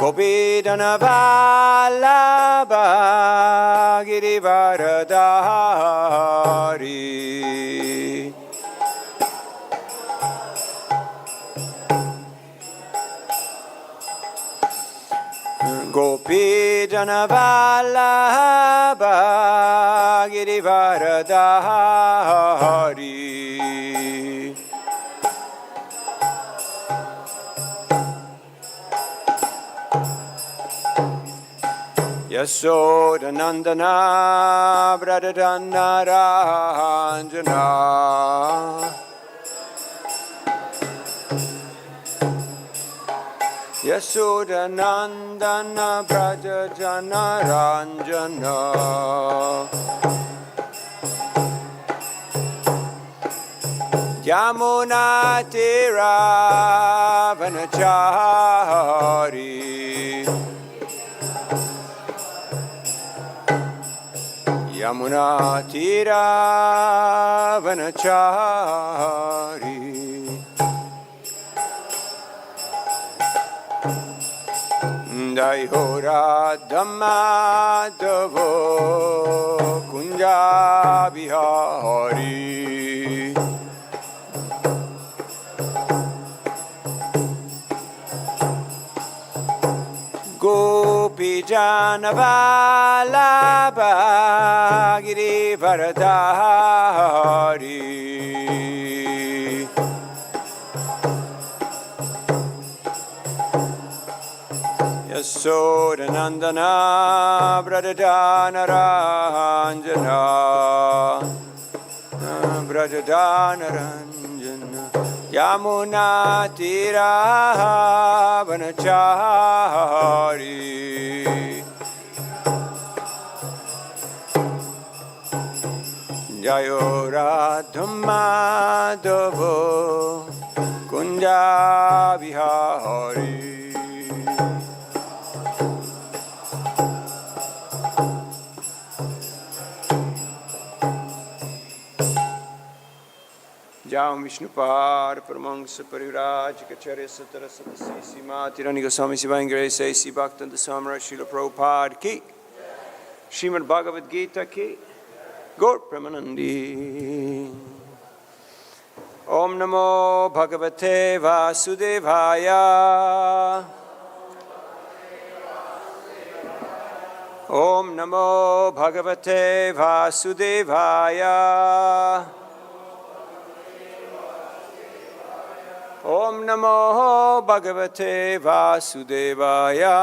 Kopidanavalabha Girivaradhari Gopidanavalabha Girivaradhari Yasodanandana Bradadannaranjana Yasodanandana Bradadannaranjana Yamunatira Vanachari Yamunatira Vanachari Daihora Dhammadavo Kunja Vihari Gopijanavalabha Girivaradhari Yasodanandana Bradadannaranjana Bradadannaranjana Yamunatira Vanachari Jayo Radhamadavo Kunja Vihari Jam Vishnupar Paramangsa Pariraj Kacharya Satara Satasi Sima Tirani Goswami Sivangare Saisi Bhaktanta Samra Srila Prabhupada Ki Srimad Bhagavad Gita Ki Gaur Premanandi Om Namo Bhagavate Vasudevaya Om Namo Bhagavate Vasudevaya Om Namo Bhagavate Vasudevaya.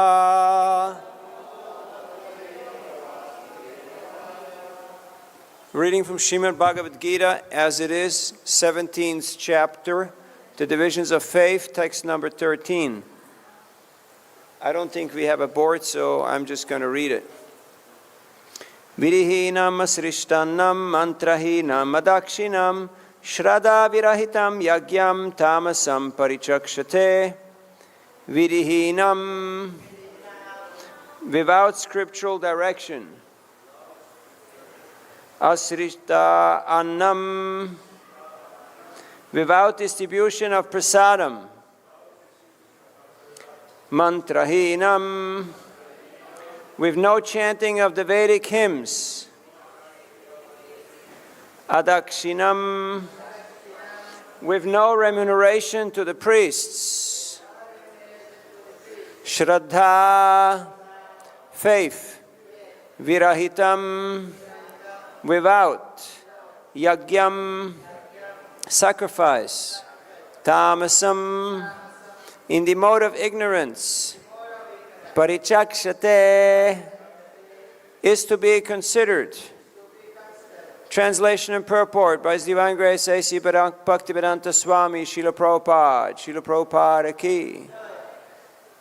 Reading from Srimad Bhagavad Gita as it is, 17th chapter, the divisions of faith, text number 13. I don't think we have a board, so I'm just going to read it. Virihinam asrishtanam mantrahinam adakshinam Shraddha virahitam yagyam tamasam parichakshate Vidihinam, without scriptural direction. Asrishta annam, without distribution of prasadam. Mantrahinam, with no chanting of the Vedic hymns. Adakshinam, with no remuneration to the priests. Shraddha, faith. Virahitam, without. Yagyam, sacrifice. Tamasam, in the mode of ignorance. Parichakshate, is to be considered. Translation and purport by His Divine Grace A.C. Bhaktivedanta Swami Srila Prabhupada Ki.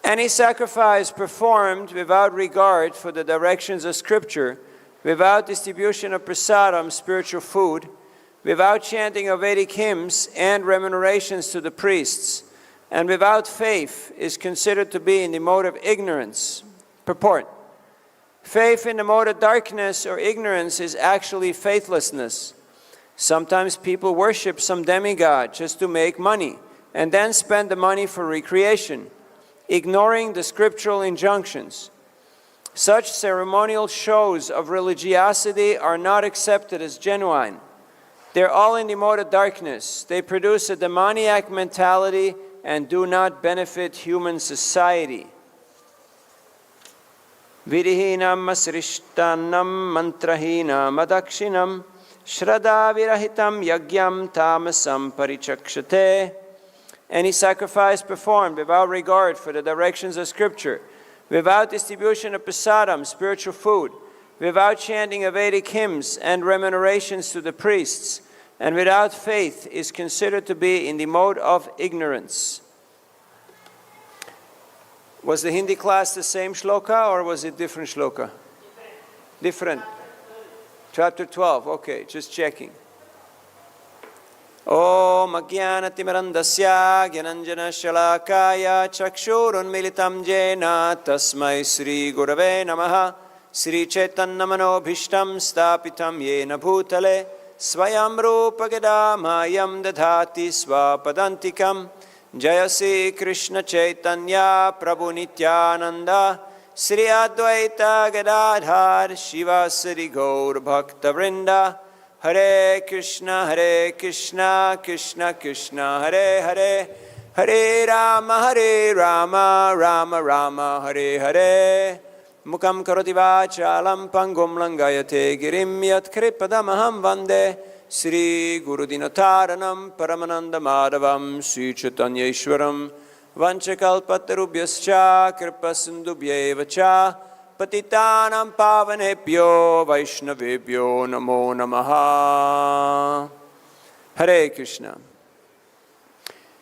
Any sacrifice performed without regard for the directions of Scripture, without distribution of prasadam, spiritual food, without chanting of Vedic hymns and remunerations to the priests, and without faith is considered to be in the mode of ignorance. Purport. Faith in the mode of darkness or ignorance is actually faithlessness. Sometimes people worship some demigod just to make money and then spend the money for recreation. ignoring the scriptural injunctions. Such ceremonial shows of religiosity are not accepted as genuine. They're all in the mode of darkness. They produce a demoniac mentality and do not benefit human society. Vidihinam asrishtanam mantrahinam adakshinam shraddha virahitam yagyam tamasam parichakshate. Any sacrifice performed without regard for the directions of Scripture, without distribution of prasadam, spiritual food, without chanting of Vedic hymns and remunerations to the priests, and without faith is considered to be in the mode of ignorance. Was the Hindi class the same shloka or was it different shloka? Different. Chapter 12, okay, just checking. Om Ajnanatimirandasya Gyananjana Shalakaya Chakshurunmilitam Jena Tasmai Sri Gurave Namaha Sri Chaitannamanoਭishtam Stapitam Yena Bhutale Swayam Rupa Gadamayam Dadhati Swapadantikam Jayasi Krishna Chaitanya Prabhu Nityananda Sri Advaita Gadadhar Shivasari Gaur Bhakta Vrinda Hare Krishna, Krishna Krishna, Hare Hare, Hare Rama, Rama Rama, Hare Hare. Mukam karoti vachalam pangum langayate girim yat kripadamaham vande Sri Guru Dinataranam Paramananda Madhavam Sri Chaitanyeshwaram Vanchakalpatarubhyascha Kripasindubhyevacha Patitanam Pavanebhyo Vaishnavebhyo Namo Namaha. Hare Krishna.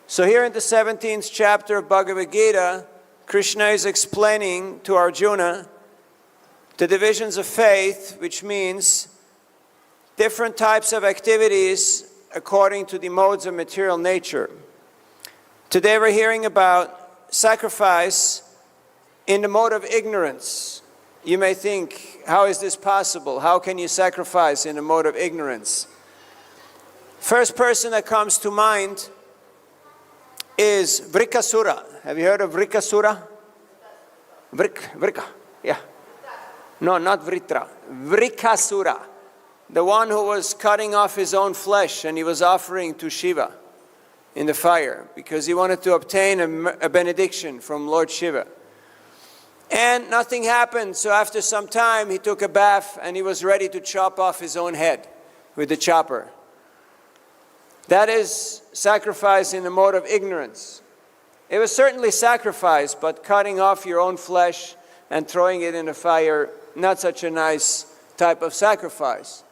So here in the 17th chapter of Bhagavad Gita, Krishna is explaining to Arjuna the divisions of faith, which means different types of activities according to the modes of material nature. Today we're hearing about sacrifice in the mode of ignorance. You may think, how is this possible? How can you sacrifice in the mode of ignorance? First person that comes to mind is Vrikasura. Have you heard of Vrikasura? Vrika, yeah. No, not Vritra. Vrikasura. The one who was cutting off his own flesh and he was offering to Shiva in the fire because he wanted to obtain a benediction from Lord Shiva. And nothing happened, so after some time he took a bath and he was ready to chop off his own head with the chopper. That is sacrifice in the mode of ignorance. It was certainly sacrifice, but cutting off your own flesh and throwing it in the fire, not such a nice type of sacrifice.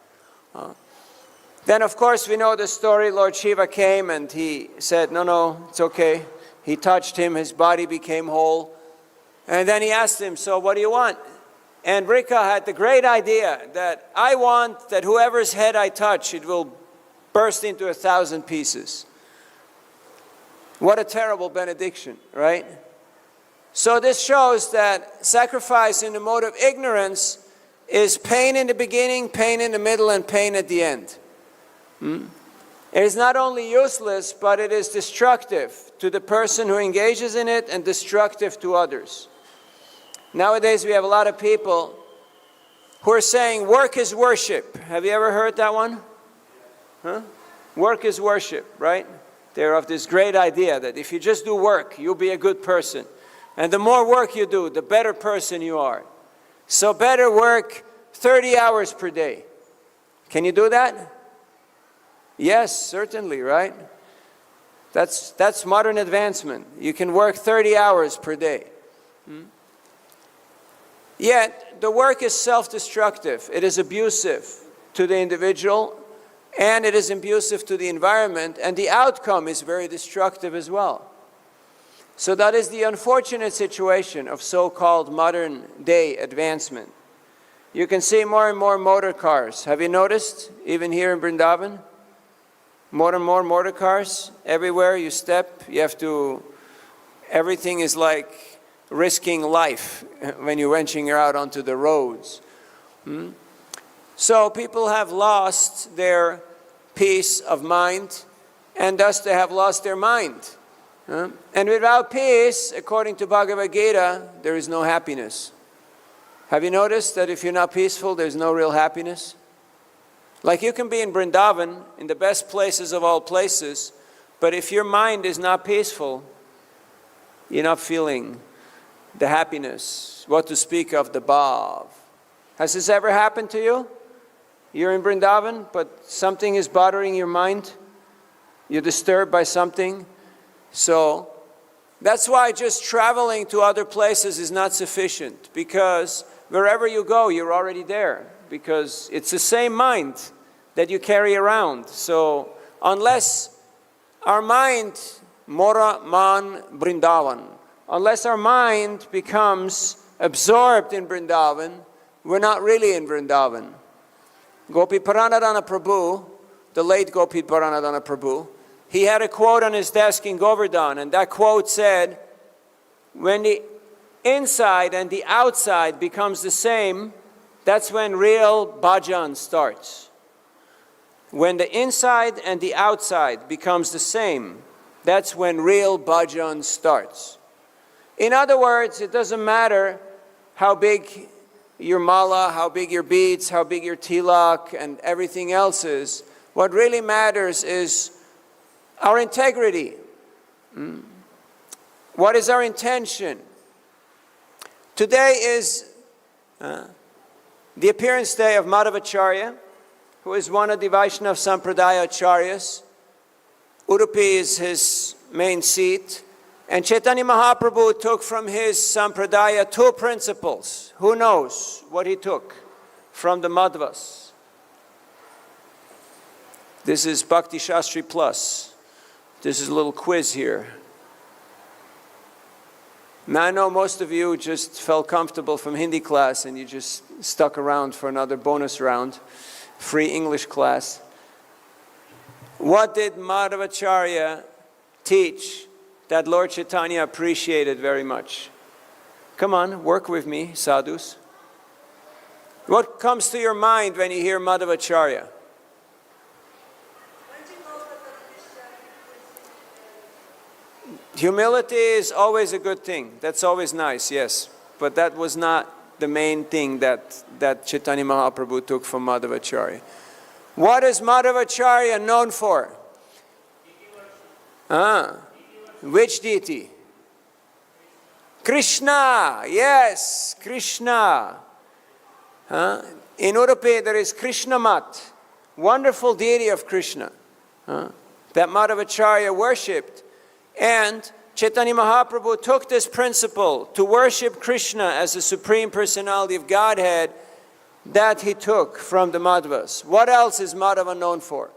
Then of course we know the story. Lord Shiva came and he said, no, it's okay. He touched him, his body became whole. And then he asked him, so what do you want? And Vrika had the great idea that I want that whoever's head I touch, it will burst into 1,000 pieces. What a terrible benediction, right? So this shows that sacrifice in the mode of ignorance is pain in the beginning, pain in the middle, and pain at the end. It is not only useless, but it is destructive to the person who engages in it and destructive to others. Nowadays we have a lot of people who are saying work is worship. Have you ever heard that one? Work is worship, right? They're of this great idea that if you just do work, you'll be a good person. And the more work you do, the better person you are. So better work 30 hours per day. Can you do that? Yes, certainly, right? That's modern advancement. You can work 30 hours per day. Yet, the work is self-destructive. It is abusive to the individual, and it is abusive to the environment, and the outcome is very destructive as well. So that is the unfortunate situation of so-called modern-day advancement. You can see more and more motor cars. Have you noticed, even here in Vrindavan? More and more motor cars. Everywhere you step, you have to, everything is like risking life when you're venturing out onto the roads. So people have lost their peace of mind, and thus they have lost their mind. And without peace, according to Bhagavad Gita, there is no happiness. Have you noticed that if you're not peaceful, there's no real happiness? Like you can be in Vrindavan, in the best places of all places, but if your mind is not peaceful, you're not feeling the happiness. What to speak of the bhav. Has this ever happened to you? You're in Vrindavan, but something is bothering your mind. You're disturbed by something. So that's why just traveling to other places is not sufficient, because wherever you go, you're already there, because it's the same mind that you carry around. So unless our mind, Mora Man Vrindavan, unless our mind becomes absorbed in Vrindavan, we're not really in Vrindavan. Gopi Paranadhana Prabhu, the late Gopi Paranadhana Prabhu, he had a quote on his desk in Govardhan, and that quote said, when the inside and the outside becomes the same, that's when real bhajan starts. When the inside and the outside becomes the same, that's when real bhajan starts. In other words, it doesn't matter how big your mala, how big your beads, how big your tilak, and everything else is. What really matters is our integrity. What is our intention? Today is the appearance day of Madhavacharya, who is one of the Vaishnava Sampradaya Acharyas. Udupi is his main seat. And Chaitanya Mahaprabhu took from his Sampradaya 2 principles. Who knows what he took from the Madhvas? This is Bhakti Shastri Plus. This is a little quiz here. Now I know most of you just felt comfortable from Hindi class and you just stuck around for another bonus round, free English class. What did Madhavacharya teach that Lord Chaitanya appreciated very much? Come on, work with me, sadhus. What comes to your mind when you hear Madhavacharya? Humility is always a good thing. That's always nice, yes. But that was not the main thing that Chaitanya Mahaprabhu took from Madhavacharya. What is Madhavacharya known for? Which deity? Krishna, yes, Krishna. In Udupi there is Krishna Mat, wonderful deity of Krishna, that Madhavacharya worshipped. And Chaitanya Mahaprabhu took this principle to worship Krishna as the Supreme Personality of Godhead that he took from the Madhvas. What else is Madhava known for?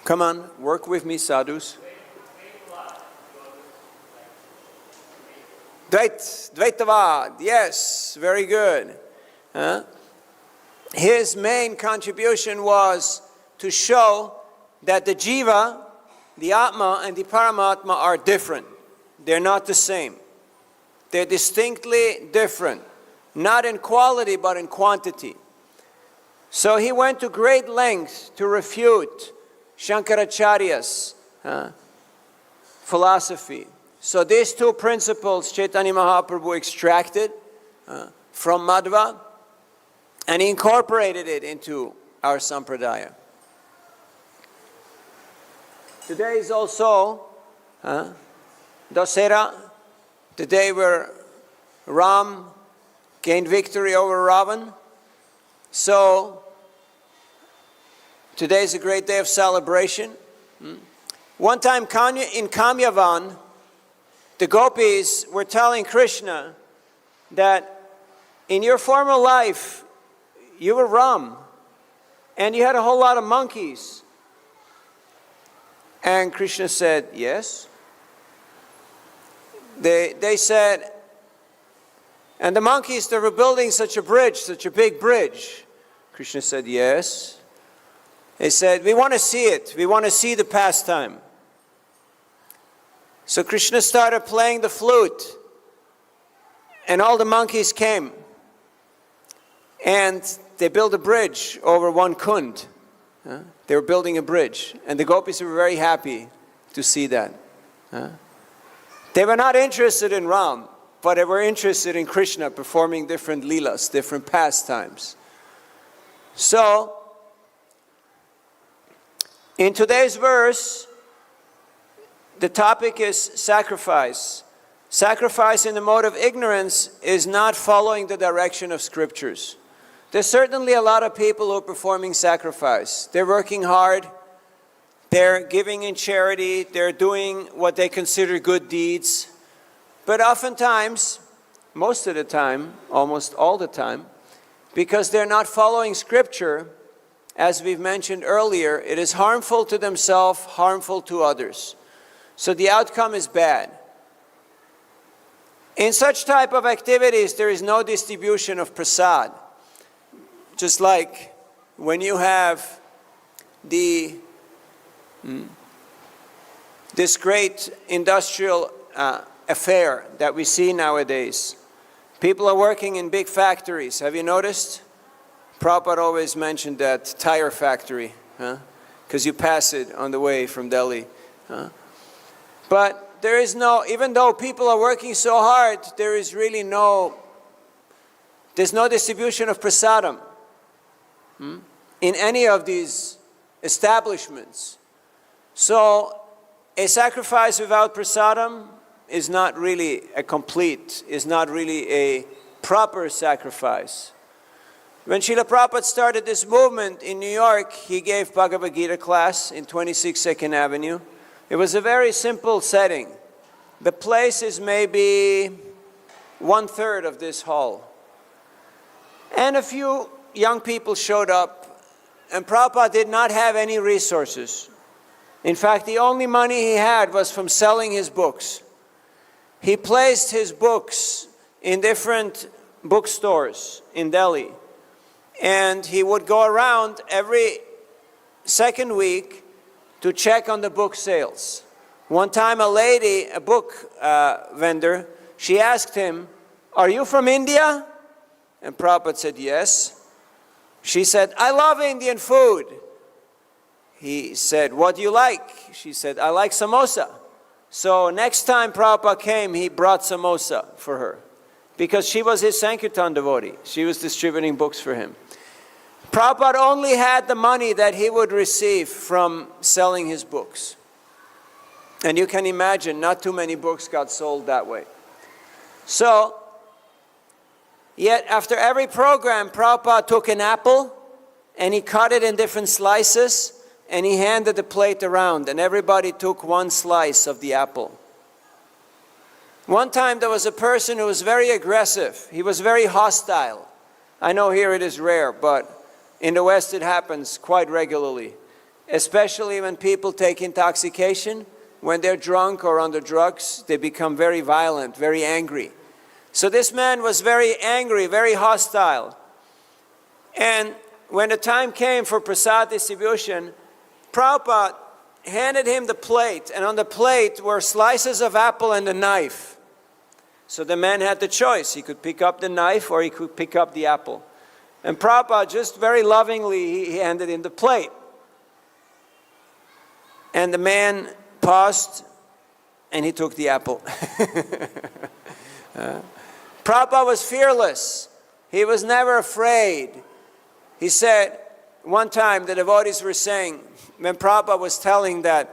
Come on, work with me, sadhus. Dvaitavad, yes, very good. His main contribution was to show that the jiva, the atma, and the paramatma are different. They're not the same. They're distinctly different, not in quality but in quantity. So he went to great lengths to refute Shankaracharya's philosophy. So these 2 principles Chaitanya Mahaprabhu extracted from Madhva, and he incorporated it into our Sampradaya. Today is also Dasera, the day where Ram gained victory over Ravan. So today is a great day of celebration. One time in Kamyavan, the gopis were telling Krishna that in your former life, you were Ram, and you had a whole lot of monkeys. And Krishna said, yes. They said, and the monkeys, they were building such a bridge, such a big bridge. Krishna said, yes. They said, we want to see it. We want to see the pastime. So Krishna started playing the flute, and all the monkeys came. And they built a bridge over one Kund. They were building a bridge, and the gopis were very happy to see that. They were not interested in Ram, but they were interested in Krishna performing different leelas, different pastimes. So, in today's verse, the topic is sacrifice. Sacrifice in the mode of ignorance is not following the direction of scriptures. There's certainly a lot of people who are performing sacrifice. They're working hard, they're giving in charity, they're doing what they consider good deeds. But oftentimes, most of the time, almost all the time, because they're not following scripture, as we've mentioned earlier, it is harmful to themselves, harmful to others. So the outcome is bad. In such type of activities, there is no distribution of prasad. Just like when you have this great industrial affair that we see nowadays. People are working in big factories. Have you noticed? Prabhupada always mentioned that tire factory, because you pass it on the way from Delhi. But there is no, even though people are working so hard, there is really there's no distribution of prasadam in any of these establishments. So a sacrifice without prasadam is not really is not really a proper sacrifice. When Srila Prabhupada started this movement in New York, he gave Bhagavad Gita class in 26 2nd Avenue. It was a very simple setting. The place is maybe 1/3 of this hall. And a few young people showed up, and Prabhupada did not have any resources. In fact, the only money he had was from selling his books. He placed his books in different bookstores in Delhi, and he would go around every second week to check on the book sales. One time a lady, a book vendor, she asked him, "Are you from India?" And Prabhupada said, "Yes." She said, "I love Indian food." He said, "What do you like?" She said, "I like samosa." So next time Prabhupada came, he brought samosa for her, because she was his Sankirtan devotee. She was distributing books for him. Prabhupada only had the money that he would receive from selling his books. And you can imagine, not too many books got sold that way. So, yet after every program, Prabhupada took an apple and he cut it in different slices and he handed the plate around, and everybody took one slice of the apple. One time there was a person who was very aggressive. He was very hostile. I know here it is rare, but in the West it happens quite regularly, especially when people take intoxication. When they're drunk or under drugs, they become very violent, very angry. So this man was very angry, very hostile. And when the time came for prasad distribution, Prabhupada handed him the plate, and on the plate were slices of apple and a knife. So the man had the choice. He could pick up the knife or he could pick up the apple. And Prabhupada just very lovingly, he handed him the plate. And the man paused and he took the apple. Prabhupada was fearless. He was never afraid. He said, one time the devotees were saying, when Prabhupada was telling that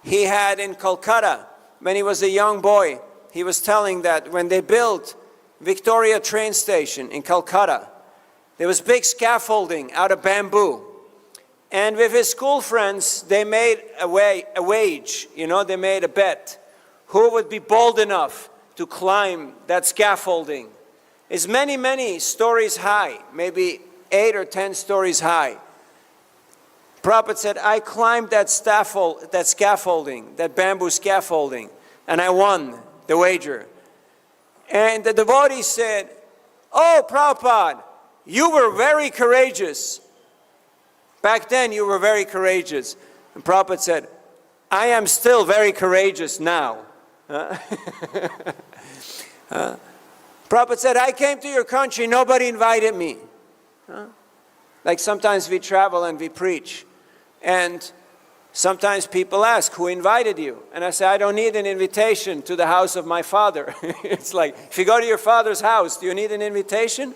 he had in Kolkata, when he was a young boy, he was telling that when they built Victoria train station in Calcutta, there was big scaffolding out of bamboo. And with his school friends, they made a wage, they made a bet. Who would be bold enough to climb that scaffolding? It's many, many stories high, maybe 8 or 10 stories high. Prabhupada said, I climbed that scaffolding, that bamboo scaffolding, and I won the wager. And the devotee said, oh, Prabhupada, you were very courageous. Back then, you were very courageous. And Prabhupada said, I am still very courageous now. Prabhupada said, I came to your country, nobody invited me. Like sometimes we travel and we preach, and sometimes people ask, who invited you? And I say, I don't need an invitation to the house of my father. It's like, if you go to your father's house, do you need an invitation?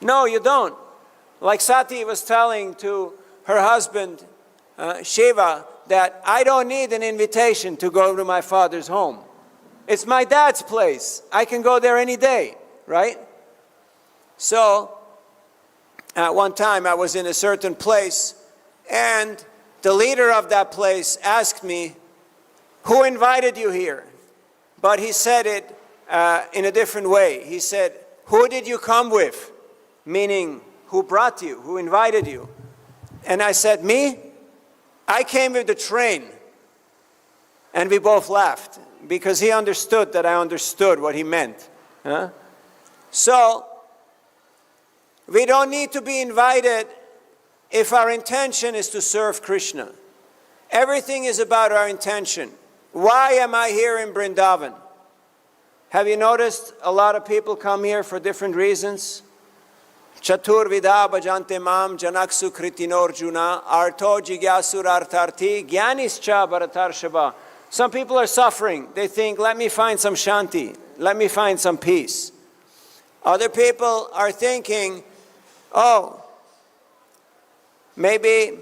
No, you don't. Like Sati was telling to her husband, Shiva, that I don't need an invitation to go to my father's home. It's my dad's place. I can go there any day, right? So, at one time I was in a certain place, and the leader of that place asked me, who invited you here? But he said it in a different way. He said, who did you come with? Meaning, who brought you? Who invited you? And I said, me? I came with the train. And we both laughed, because he understood that I understood what he meant. So, we don't need to be invited if our intention is to serve Krishna. Everything is about our intention. Why am I here in Vrindavan? Have you noticed a lot of people come here for different reasons? Chatur vida bhajante mam janaksu kritinorjuna arto jigyasur artarti gyanischa bharatarshava. Some people are suffering. They think, let me find some shanti. Let me find some peace. Other people are thinking, oh, maybe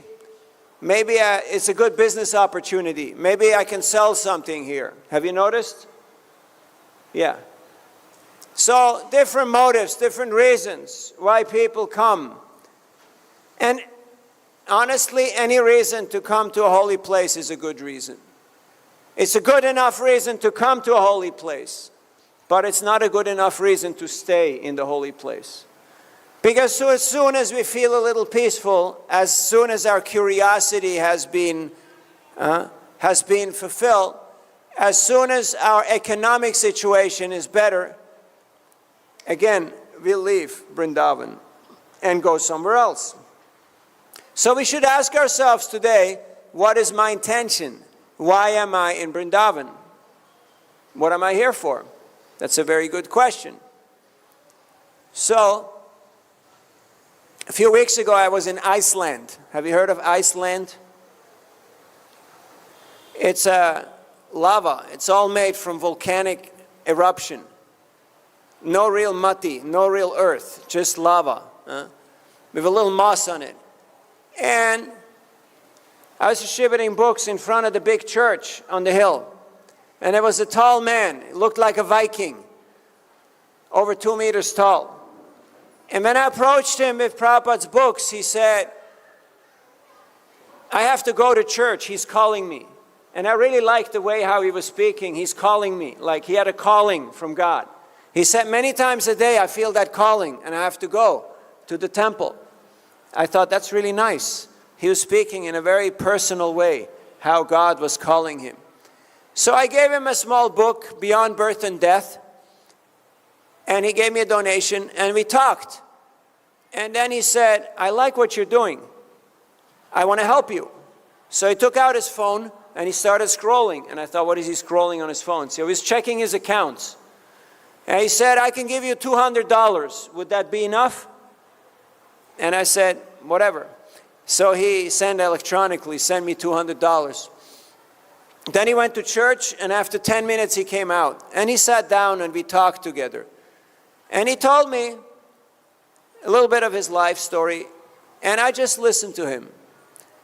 it's a good business opportunity. Maybe I can sell something here. Have you noticed? Yeah. So different motives, different reasons why people come. And honestly, any reason to come to a holy place is a good reason. It's a good enough reason to come to a holy place, but it's not a good enough reason to stay in the holy place. Because so as soon as we feel a little peaceful, as soon as our curiosity has been fulfilled, as soon as our economic situation is better, again, we'll leave Vrindavan and go somewhere else. So we should ask ourselves today, what is my intention? Why am I in Vrindavan? What am I here for? That's a very good question. So, a few weeks ago I was in Iceland. Have you heard of Iceland? It's lava. It's all made from volcanic eruption. No real mati, no real earth, just lava. With a little moss on it. And I was distributing books in front of the big church on the hill. And there was a tall man. He looked like a Viking. Over 2 meters tall. And when I approached him with Prabhupada's books, he said, I have to go to church. He's calling me. And I really liked the way how he was speaking. He's calling me. Like he had a calling from God. He said, many times a day I feel that calling and I have to go to the temple. I thought that's really nice. He was speaking in a very personal way, how God was calling him. So I gave him a small book, Beyond Birth and Death, and he gave me a donation, and we talked. And then he said, I like what you're doing. I want to help you. So he took out his phone, and he started scrolling. And I thought, what is he scrolling on his phone? So he was checking his accounts. And he said, I can give you $200. Would that be enough? And I said, whatever. So he sent electronically, sent me $200. Then he went to church, and after 10 minutes he came out. And he sat down and we talked together. And he told me a little bit of his life story, and I just listened to him.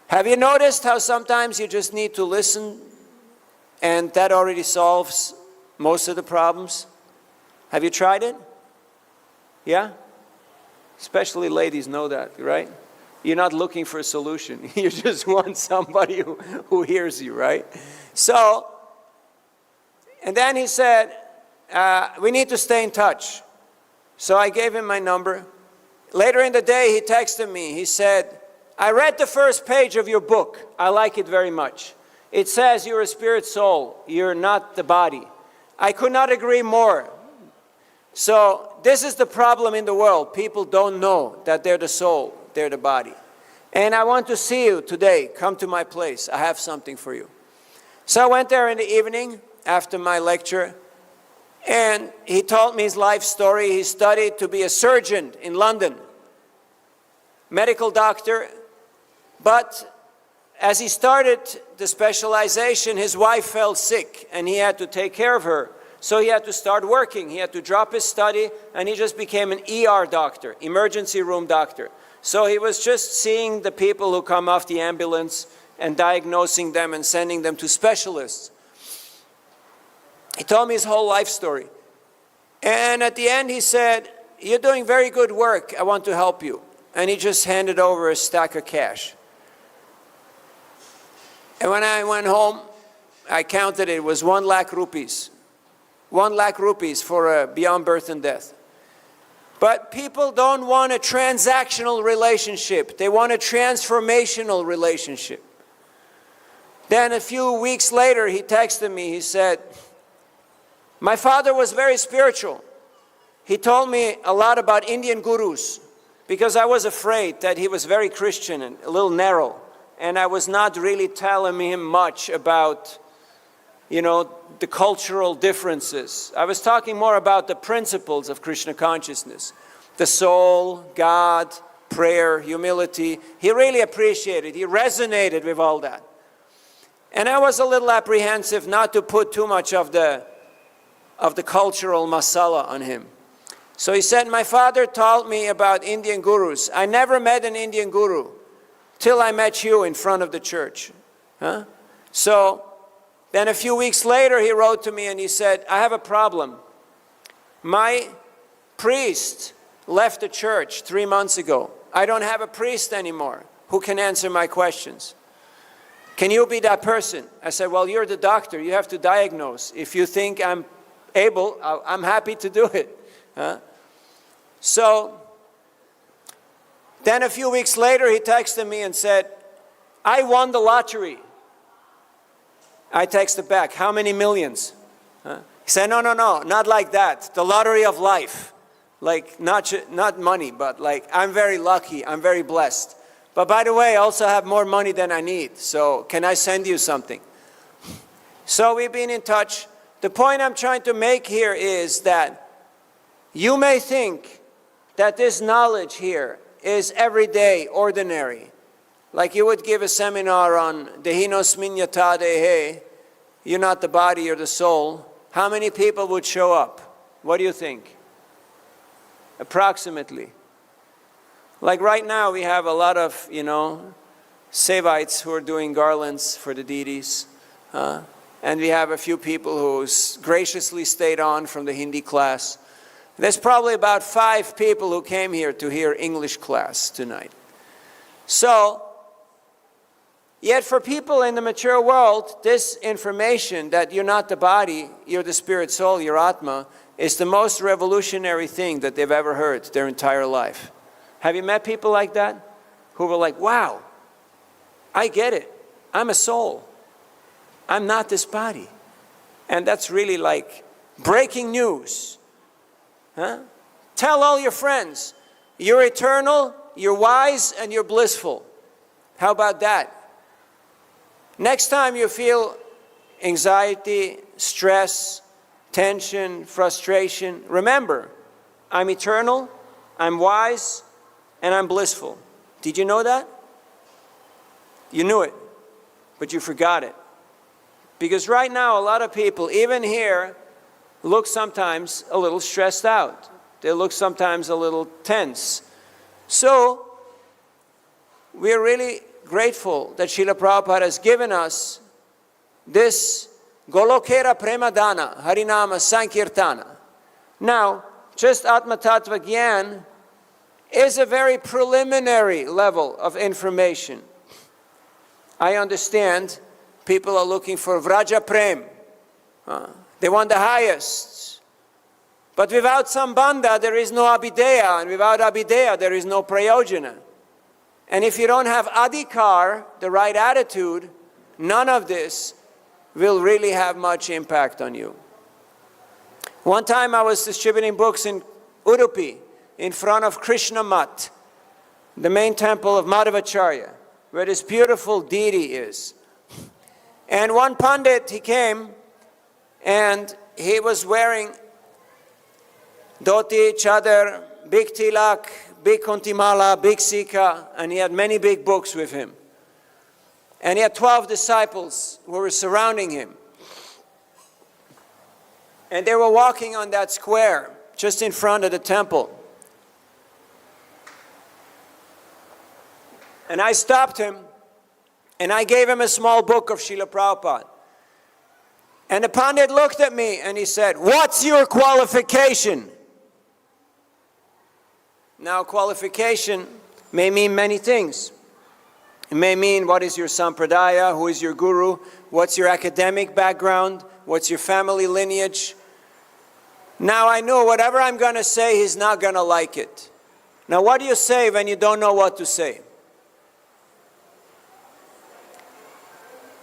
Have you noticed how sometimes you just need to listen, and that already solves most of the problems? Have you tried it? Yeah? Especially ladies know that, right? You're not looking for a solution. You just want somebody who hears you, right? So, and then he said, we need to stay in touch. So I gave him my number. Later in the day, he texted me. He said, I read the first page of your book. I like it very much. It says you're a spirit soul. You're not the body. I could not agree more. So this is the problem in the world. People don't know that they're the soul. They're the body. And I want to see you today. Come to my place. I have something for you. So I went there in the evening after my lecture, and he told me his life story. He studied to be a surgeon in London. medical doctor, but as he started the specialization, his wife fell sick and he had to take care of her. So he had to start working. He had to drop his study and he just became an ER doctor, emergency room doctor. So he was just seeing the people who come off the ambulance and diagnosing them and sending them to specialists. He told me his whole life story. And at the end he said, "You're doing very good work. I want to help you." And he just handed over a stack of cash. And when I went home, I counted it was 1 lakh rupees. 1 lakh rupees for a beyond birth and death. But people don't want a transactional relationship. They want a transformational relationship. Then a few weeks later, he texted me. He said, "My father was very spiritual. He told me a lot about Indian gurus because I was afraid that he was very Christian and a little narrow. And I was not really telling him much about, the cultural differences. I was talking more about the principles of Krishna consciousness. The soul, God, prayer, humility. He really appreciated, he resonated with all that. And I was a little apprehensive not to put too much of the cultural masala on him. So he said, "My father taught me about Indian gurus. I never met an Indian guru till I met you in front of the church." So then a few weeks later he wrote to me and he said, "I have a problem. My priest left the church 3 months ago. I don't have a priest anymore who can answer my questions. Can you be that person?" I said, "Well, you're the doctor. You have to diagnose. If you think I'm able, I'm happy to do it." So then a few weeks later, he texted me and said, "I won the lottery." I texted back, "How many millions?" He said, no, not like that. The lottery of life. Like, not money, but like, I'm very lucky, I'm very blessed. But by the way, I also have more money than I need. So can I send you something? So we've been in touch. The point I'm trying to make here is that you may think that this knowledge here is everyday, ordinary. Like you would give a seminar on Dehinos Minyata Dehe, you're not the body, you're the soul. How many people would show up? What do you think? Approximately. Like right now we have a lot of, Sevites who are doing garlands for the deities. And we have a few people who graciously stayed on from the Hindi class. There's probably about 5 people who came here to hear English class tonight. So, yet for people in the mature world, this information that you're not the body, you're the spirit soul, your Atma, is the most revolutionary thing that they've ever heard their entire life. Have you met people like that? Who were like, "Wow, I get it. I'm a soul. I'm not this body." And that's really like breaking news. Tell all your friends, you're eternal, you're wise, and you're blissful. How about that? Next time you feel anxiety, stress, tension, frustration, remember, I'm eternal, I'm wise, and I'm blissful. Did you know that? You knew it, but you forgot it. Because right now, a lot of people, even here, look sometimes a little stressed out. They look sometimes a little tense. So, we're really grateful that Srila Prabhupada has given us this Golokera Premadana, Harinama Sankirtana. Now, just Atma Tattva Gyan is a very preliminary level of information. I understand people are looking for Vraja Prem. They want the highest. But without Sambandha, there is no Abhideya, and without Abhideya, there is no Prayojana. And if you don't have Adhikar, the right attitude, none of this will really have much impact on you. One time I was distributing books in Udupi, in front of Krishna Mat, the main temple of Madhavacharya, where this beautiful deity is. And one Pandit, he came, and he was wearing dhoti, chadar, big tilak, big Kuntimala, big Sika, and he had many big books with him. And he had 12 disciples who were surrounding him. And they were walking on that square just in front of the temple. And I stopped him, and I gave him a small book of Srila Prabhupada. And the Pandit looked at me and he said, "What's your qualification?" Now, qualification may mean many things. It may mean, what is your sampradaya, who is your guru, what's your academic background, what's your family lineage. Now, I knew whatever I'm going to say, he's not going to like it. Now, what do you say when you don't know what to say?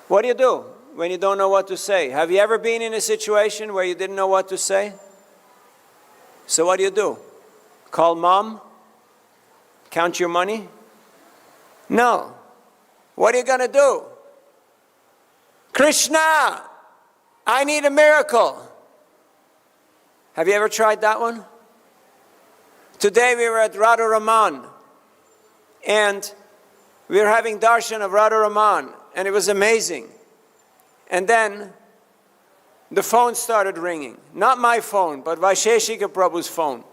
What do you do when you don't know what to say? Have you ever been in a situation where you didn't know what to say? So what do? Call mom? Count your money? No. What are you going to do? Krishna, I need a miracle. Have you ever tried that one? Today we were at Radharaman, and we were having darshan of Radharaman, and it was amazing. And then the phone started ringing. Not my phone, but Vaisheshika Prabhu's phone.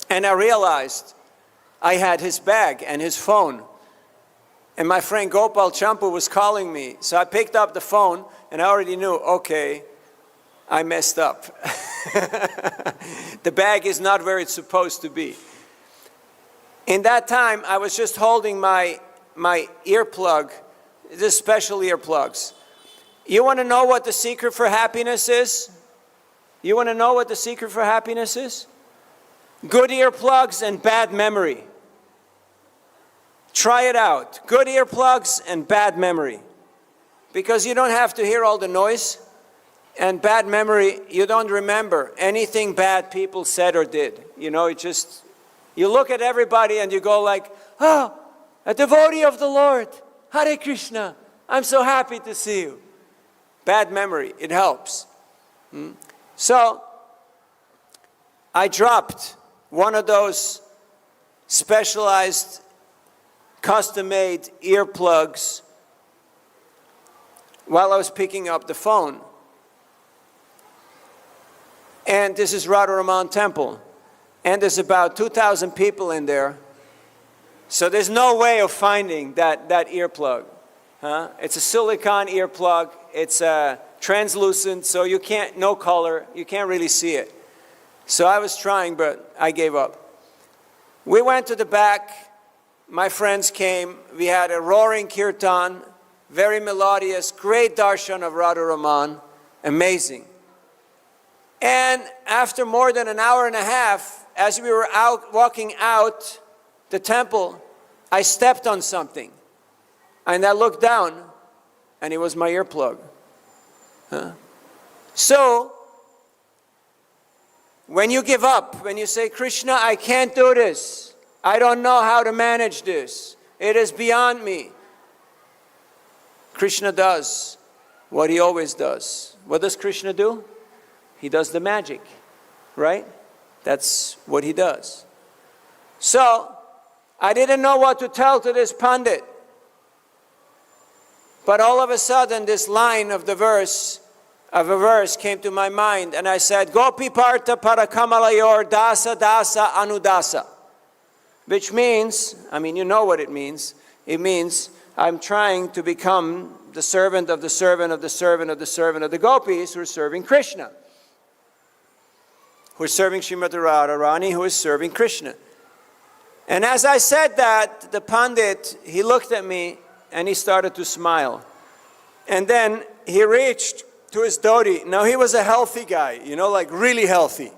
And I realized I had his bag and his phone. And my friend Gopal Champu was calling me. So I picked up the phone, and I already knew, okay, I messed up. The bag is not where it's supposed to be. In that time, I was just holding my earplug, the special earplugs. You want to know what the secret for happiness is? You want to know what the secret for happiness is? Good earplugs and bad memory. Try it out. Good earplugs and bad memory. Because you don't have to hear all the noise. And bad memory, you don't remember anything bad people said or did. You know, you look at everybody and you go like, "Oh, a devotee of the Lord. Hare Krishna. I'm so happy to see you." Bad memory, it helps. So, I dropped one of those specialized, custom-made earplugs while I was picking up the phone. And this is Radharaman Temple. And there's about 2,000 people in there. So there's no way of finding that earplug. It's a silicone earplug. It's translucent, so you can't, no color. You can't really see it. So I was trying, but I gave up. We went to the back. My friends came. We had a roaring kirtan, very melodious, great darshan of Radharaman. Amazing. And after more than an hour and a half, as we were walking out the temple, I stepped on something. And I looked down, and it was my earplug. So, when you give up, when you say, "Krishna, I can't do this. I don't know how to manage this. It is beyond me." Krishna does what he always does. What does Krishna do? He does the magic, right? That's what he does. So, I didn't know what to tell to this Pandit. But all of a sudden, this line of a verse came to my mind, and I said, "Gopi Partha Parakamalayor Dasa Dasa Anudasa," which means, you know what it means. It means I'm trying to become the servant of the servant of the servant of the servant of the gopis who are serving Krishna, who are serving Srimati Radharani, who is serving Krishna. And as I said that, the Pandit, he looked at me and he started to smile. And then he reached to his dhoti. Now he was a healthy guy, like really healthy.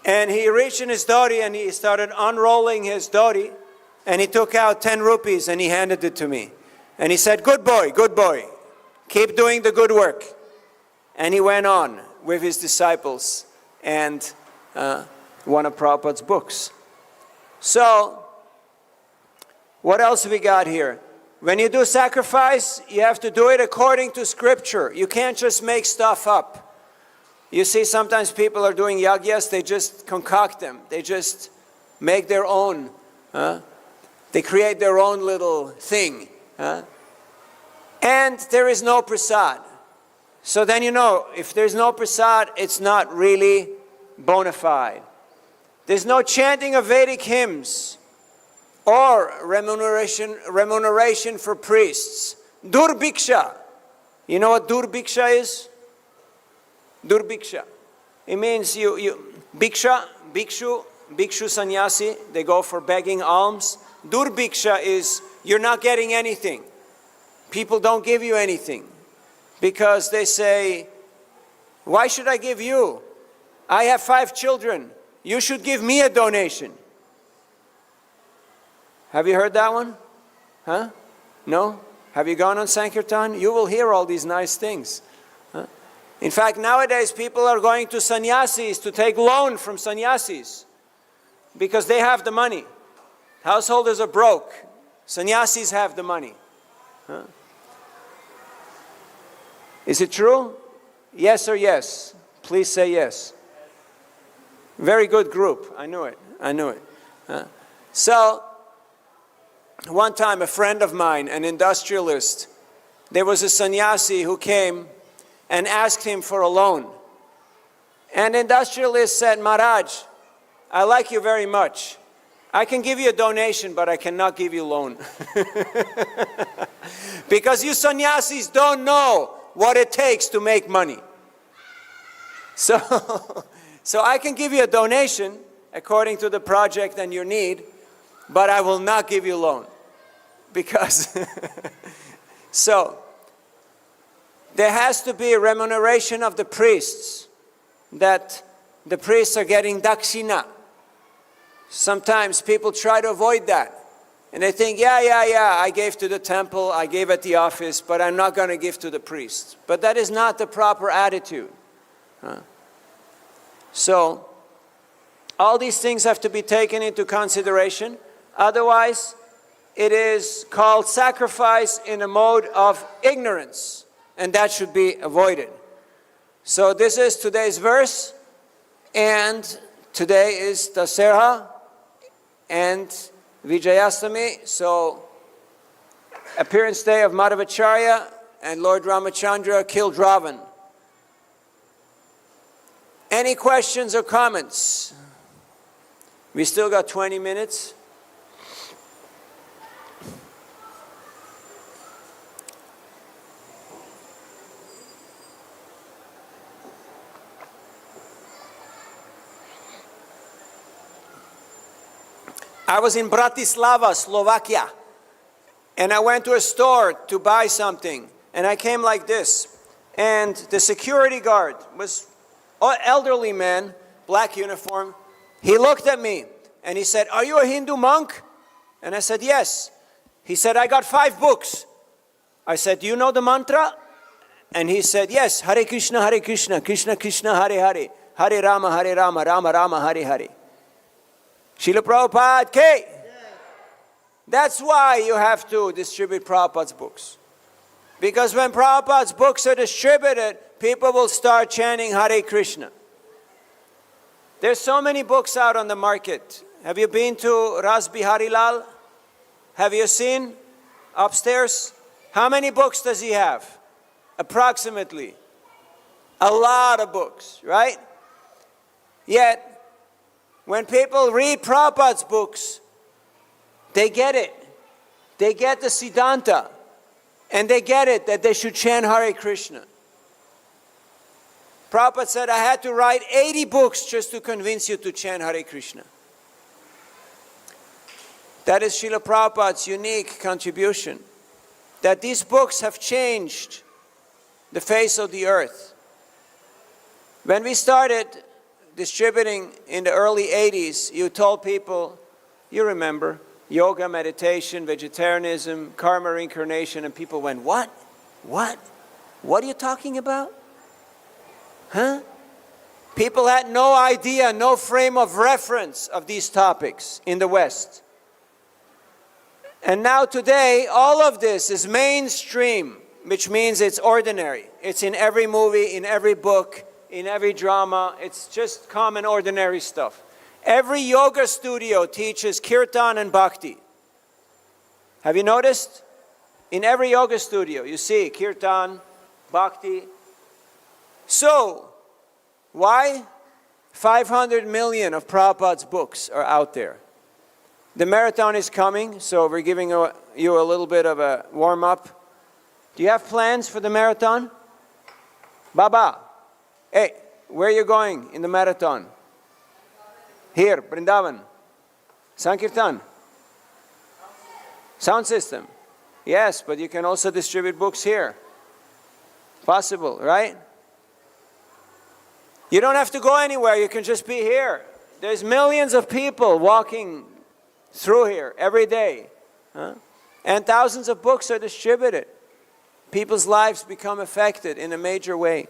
And he reached in his dhoti and he started unrolling his dhoti. And he took out 10 rupees and he handed it to me. And he said, good boy, keep doing the good work." And he went on with his disciples and one of Prabhupada's books. So, what else have we got here? When you do sacrifice, you have to do it according to scripture. You can't just make stuff up. You see, sometimes people are doing yagyas, they just concoct them. They just make their own. They create their own little thing. And there is no prasad. So then if there's no prasad, it's not really bona fide. There's no chanting of Vedic hymns or remuneration for priests. Durbhiksha. You know what durbhiksha is? Durbhiksha. It means bhiksha, bhikshu sannyasi, they go for begging alms. Durbhiksha is you're not getting anything. People don't give you anything because they say, why should I give you? I have 5 children. You should give me a donation. Have you heard that one? Huh? No? Have you gone on Sankirtan? You will hear all these nice things. In fact, nowadays people are going to sannyasis to take loan from sannyasis because they have the money. Householders are broke. Sannyasis have the money. Is it true? Yes or yes? Please say yes. Very good group. I knew it. So, one time a friend of mine, an industrialist, there was a sannyasi who came and asked him for a loan. And the industrialist said, Maharaj, I like you very much. I can give you a donation, but I cannot give you a loan. Because you sannyasis don't know what it takes to make money. So I can give you a donation according to the project and your need, but I will not give you a loan. Because, so, there has to be a remuneration of the priests, that the priests are getting dakshina. Sometimes people try to avoid that. And they think, yeah, I gave to the temple, I gave at the office, but I'm not going to give to the priest. But that is not the proper attitude. So, all these things have to be taken into consideration. Otherwise, it is called sacrifice in a mode of ignorance. And that should be avoided. So this is today's verse. And today is Dasera and Vijayastami. So, appearance day of Madhavacharya, and Lord Ramachandra killed Ravan. Any questions or comments? We still got 20 minutes. I was in Bratislava, Slovakia, and I went to a store to buy something, and I came like this, and the security guard was an elderly man, black uniform. He looked at me, and he said, "Are you a Hindu monk?" And I said, "Yes." He said, "I got 5 books." I said, "Do you know the mantra?" And he said, "Yes, Hare Krishna, Krishna Krishna, Hare Hare, Hare Rama, Rama Rama, Hare Hare." Srila Prabhupada K. That's why you have to distribute Prabhupada's books. Because when Prabhupada's books are distributed, people will start chanting Hare Krishna. There's so many books out on the market. Have you been to Ras Bihari Lal? Have you seen upstairs? How many books does he have? Approximately. A lot of books, right? Yet, when people read Prabhupada's books, they get it. They get the Siddhanta. And they get it that they should chant Hare Krishna. Prabhupada said, I had to write 80 books just to convince you to chant Hare Krishna. That is Srila Prabhupada's unique contribution. That these books have changed the face of the earth. When we started distributing in the early 80s, you told people, you remember, yoga, meditation, vegetarianism, karma reincarnation, and people went, what? What? What are you talking about? Huh? People had no idea, no frame of reference of these topics in the West. And now today, all of this is mainstream, which means it's ordinary. It's in every movie, in every book, in every drama. It's just common, ordinary stuff. Every yoga studio teaches kirtan and bhakti. Have you noticed? In every yoga studio, you see kirtan, bhakti. So, why? 500 million of Prabhupada's books are out there. The marathon is coming, so we're giving you a little bit of a warm-up. Do you have plans for the marathon? Baba, hey, where are you going in the marathon? Here, Vrindavan. Sankirtan. Sound system. Yes, but you can also distribute books here. Possible, right? You don't have to go anywhere, you can just be here. There's millions of people walking through here every day. And thousands of books are distributed. People's lives become affected in a major way.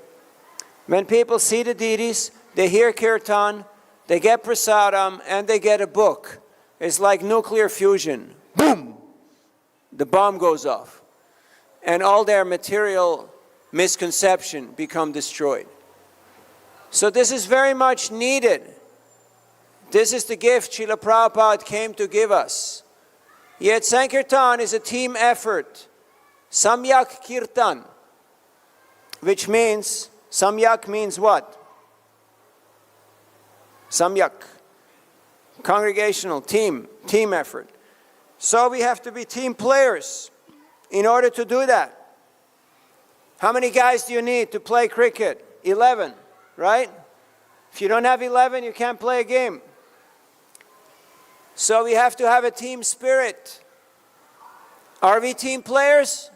When people see the deities, they hear kirtan, they get prasadam, and they get a book. It's like nuclear fusion. Boom! The bomb goes off. And all their material misconception become destroyed. So this is very much needed. This is the gift Srila Prabhupada came to give us. Yet Sankirtan is a team effort. Samyak Kirtan, which means, Samyak means what? Samyak. Congregational, team effort. So we have to be team players in order to do that. How many guys do you need to play cricket? 11, right? If you don't have 11, you can't play a game. So we have to have a team spirit. Are we team players?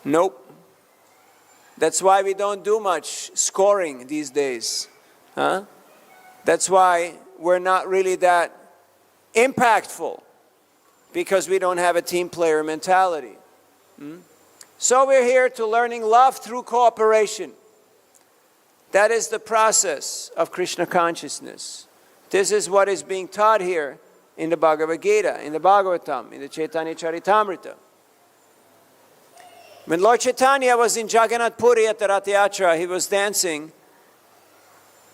Nope. That's why we don't do much scoring these days. That's why we're not really that impactful, because we don't have a team player mentality. So we're here to learning love through cooperation. That is the process of Krishna consciousness. This is what is being taught here in the Bhagavad Gita, in the Bhagavatam, in the Chaitanya Charitamrita. When Lord Chaitanya was in Jagannath Puri at the Rath Yatra, he was dancing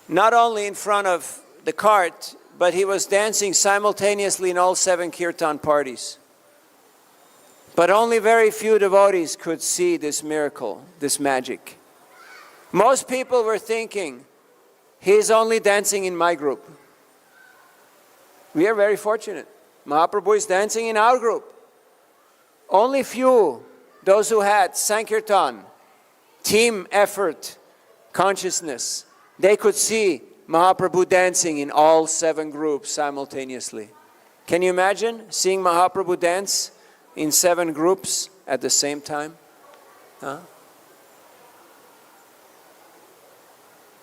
not only in front of the cart, but he was dancing simultaneously in all 7 kirtan parties. But only very few devotees could see this miracle, this magic. Most people were thinking, he's only dancing in my group. We are very fortunate. Mahaprabhu is dancing in our group. Only few, those who had Sankirtan, team effort, consciousness, they could see Mahaprabhu dancing in all 7 groups simultaneously. Can you imagine seeing Mahaprabhu dance in 7 groups at the same time?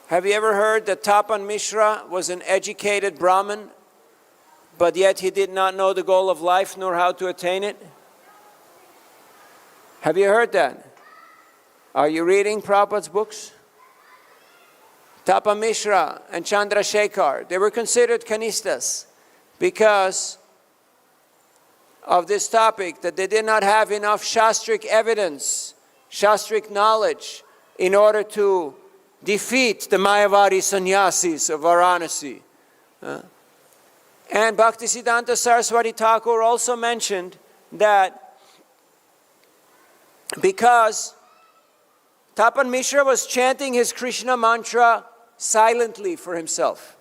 Have you ever heard that Tapan Mishra was an educated Brahmin, but yet he did not know the goal of life nor how to attain it? Have you heard that? Are you reading Prabhupada's books? Tapan Mishra and Chandrasekhar, they were considered kanistas because of this topic, that they did not have enough shastric evidence, shastric knowledge, in order to defeat the Mayavadi sannyasis of Varanasi. And Bhaktisiddhanta Saraswati Thakur also mentioned that because Tapan Mishra was chanting his Krishna mantra silently for himself.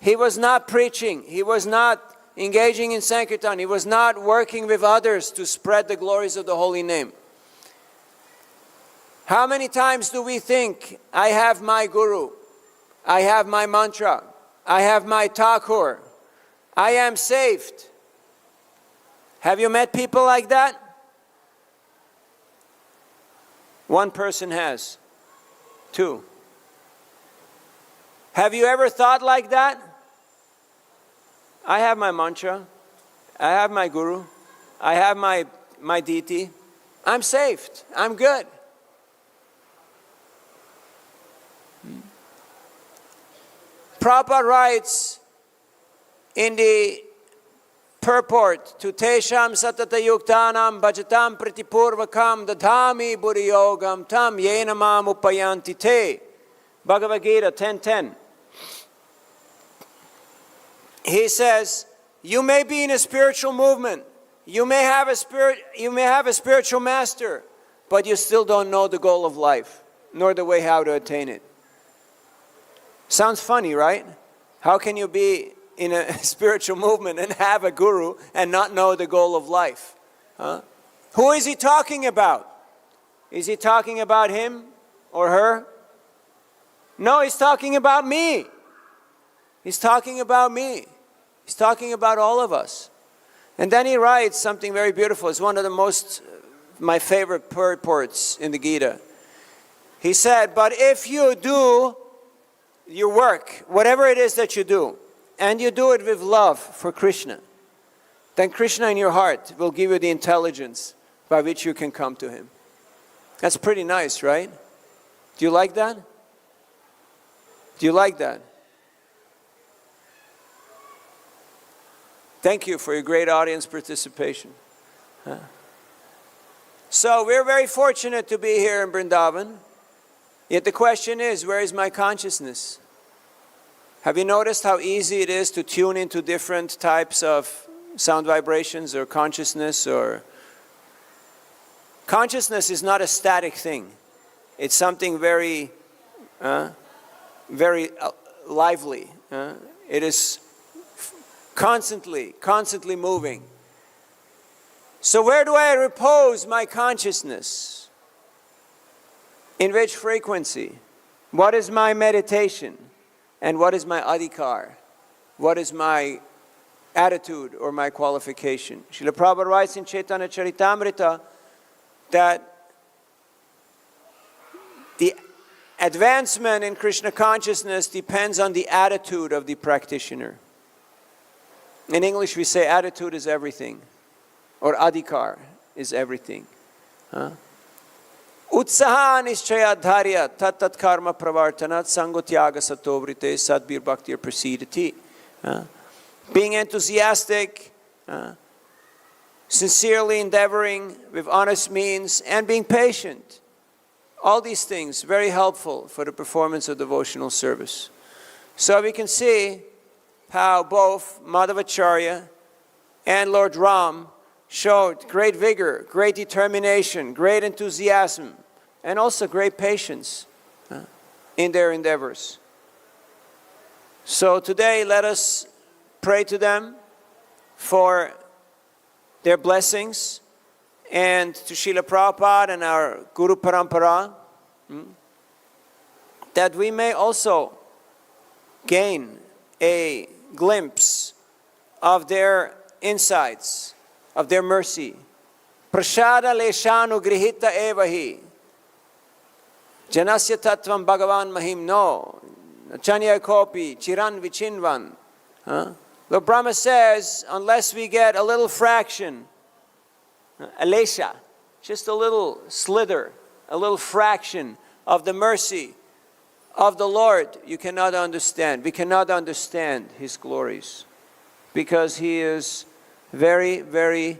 He was not preaching, he was not engaging in Sankirtan, he was not working with others to spread the glories of the holy name. How many times do we think, I have my guru, I have my mantra, I have my Thakur, I am saved? Have you met people like that? One person has. 2. Have you ever thought like that? I have my mantra, I have my guru, I have my deity, I'm saved, I'm good. Prabhupada writes in the purport to Tesham Satata Yuktanam Bhajatam Pratipurvakam Dadhami Buddhayogam Tam Yenamam Upayanti Te, Bhagavad Gita 10:10. he says, you may be in a spiritual movement. You may have a spiritual master, but you still don't know the goal of life, nor the way how to attain it. Sounds funny, right? How can you be in a spiritual movement and have a guru and not know the goal of life? Huh? Who is he talking about? Is he talking about him or her? No, he's talking about me. He's talking about me. He's talking about all of us. And then he writes something very beautiful. It's one of my favorite purports in the Gita. He said, but if you do your work, whatever it is that you do, and you do it with love for Krishna, then Krishna in your heart will give you the intelligence by which you can come to him. That's pretty nice, right? Do you like that? Do you like that? Thank you for your great audience participation. So we're very fortunate to be here in Vrindavan. Yet the question is, where is my consciousness? Have you noticed how easy it is to tune into different types of sound vibrations or consciousness? Consciousness is not a static thing. It's something very, very lively. It is constantly moving. So where do I repose my consciousness? In which frequency? What is my meditation? And what is my adhikar? What is my attitude or my qualification? Srila Prabhupada writes in Chaitanya Charitamrita that the advancement in Krishna consciousness depends on the attitude of the practitioner. In English we say attitude is everything, or adhikar is everything. Utsaha nishchayadharya tat karma pravartanat sangotyaga satovrite sadbir bhaktir prasidati. Being enthusiastic, sincerely endeavoring with honest means, and being patient. All these things very helpful for the performance of devotional service. So we can see how both Madhavacharya and Lord Ram showed great vigor, great determination, great enthusiasm, and also great patience in their endeavors. So today let us pray to them for their blessings, and to Srila Prabhupada and our Guru Parampara, that we may also gain a glimpse of their insights, of their mercy. Prashada leshanu grihita evahi. Janasya tattvam bhagavan mahim no. Chanya kopi chiran vichinvan. Lord Brahma says, unless we get a little fraction, a lesha, just a little slither, a little fraction of the mercy of the Lord, you cannot understand. We cannot understand His glories, because He is very, very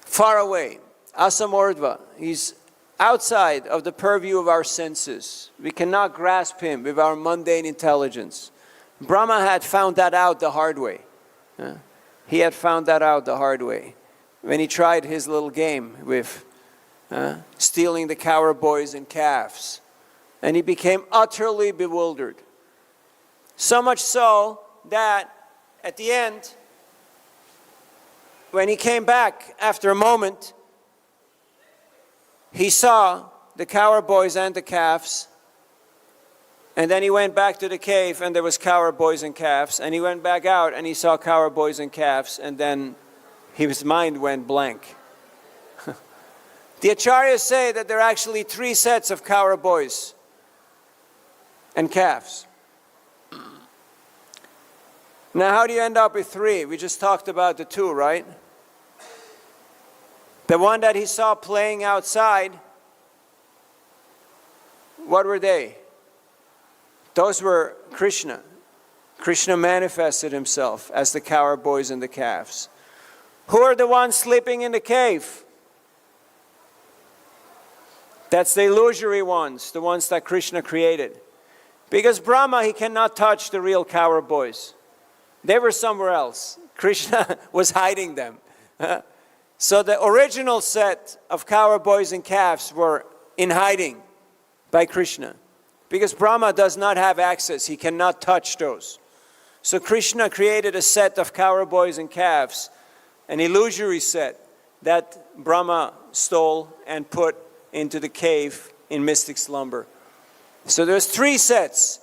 far away. Asamordva. He's outside of the purview of our senses. We cannot grasp Him with our mundane intelligence. Brahma had found that out the hard way. He had found that out the hard way when he tried his little game with stealing the cow boys and calves. And he became utterly bewildered. So much so that at the end, when he came back after a moment, he saw the cow boys and the calves. And then he went back to the cave and there was cow boys and calves. And he went back out and he saw cow boys and calves. And then his mind went blank. The acharyas say that there are actually 3 sets of cow boys and calves. Now how do you end up with 3? We just talked about the 2, right? The one that he saw playing outside, what were they? Those were Krishna. Krishna manifested himself as the cow boys and the calves. Who are the ones sleeping in the cave? That's the illusory ones, the ones that Krishna created. Because Brahma, he cannot touch the real cow boys. They were somewhere else. Krishna was hiding them. So the original set of cow boys and calves were in hiding by Krishna. Because Brahma does not have access. He cannot touch those. So Krishna created a set of cow boys and calves, an illusory set that Brahma stole and put into the cave in mystic slumber. So there's 3 sets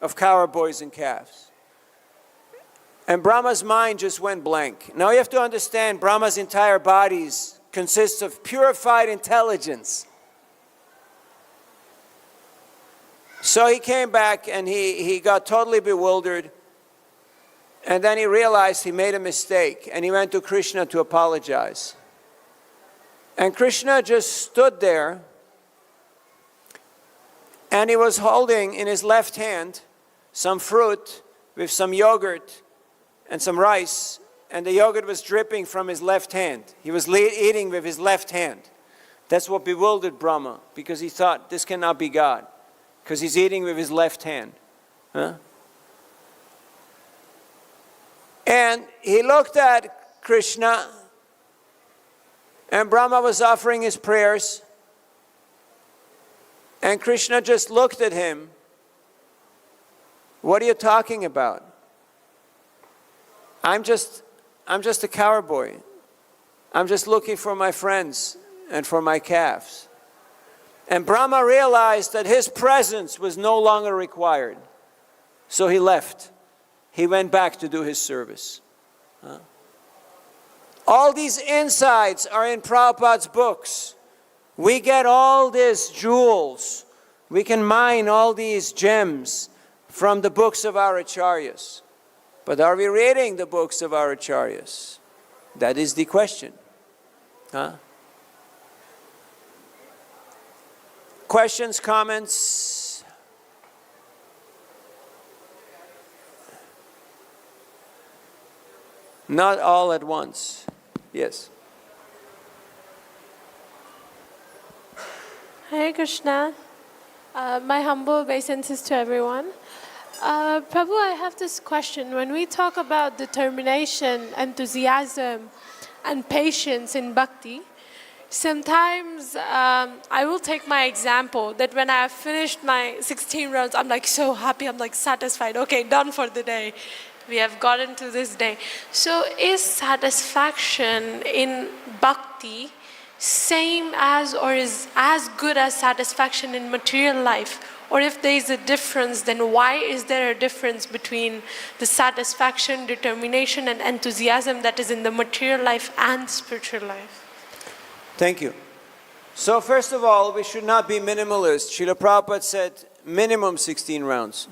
of cow boys and calves. And Brahma's mind just went blank. Now you have to understand, Brahma's entire body consists of purified intelligence. So he came back and he got totally bewildered. And then he realized he made a mistake. And he went to Krishna to apologize. And Krishna just stood there. And he was holding in his left hand some fruit with some yogurt and some rice. And the yogurt was dripping from his left hand. He was eating with his left hand. That's what bewildered Brahma. Because he thought, this cannot be God. Because he's eating with his left hand. And he looked at Krishna. And Brahma was offering his prayers. And Krishna just looked at him. What are you talking about? I'm just a cowboy. I'm just looking for my friends and for my calves. And Brahma realized that his presence was no longer required. So he left. He went back to do his service. All these insights are in Prabhupada's books. We get all these jewels. We can mine all these gems from the books of our acharyas. But are we reading the books of our acharyas? That is the question. Questions, comments? Not all at once. Yes. Hare Krishna. My humble obeisances to everyone. Prabhu, I have this question. When we talk about determination, enthusiasm, and patience in bhakti, sometimes I will take my example that when I have finished my 16 rounds, I'm like so happy, I'm like satisfied. Okay, done for the day. We have gotten to this day. So is satisfaction in bhakti same as or is as good as satisfaction in material life? Or if there is a difference, then why is there a difference between the satisfaction, determination, and enthusiasm that is in the material life and spiritual life? Thank you. So first of all, we should not be minimalist. Srila Prabhupada said minimum 16 rounds.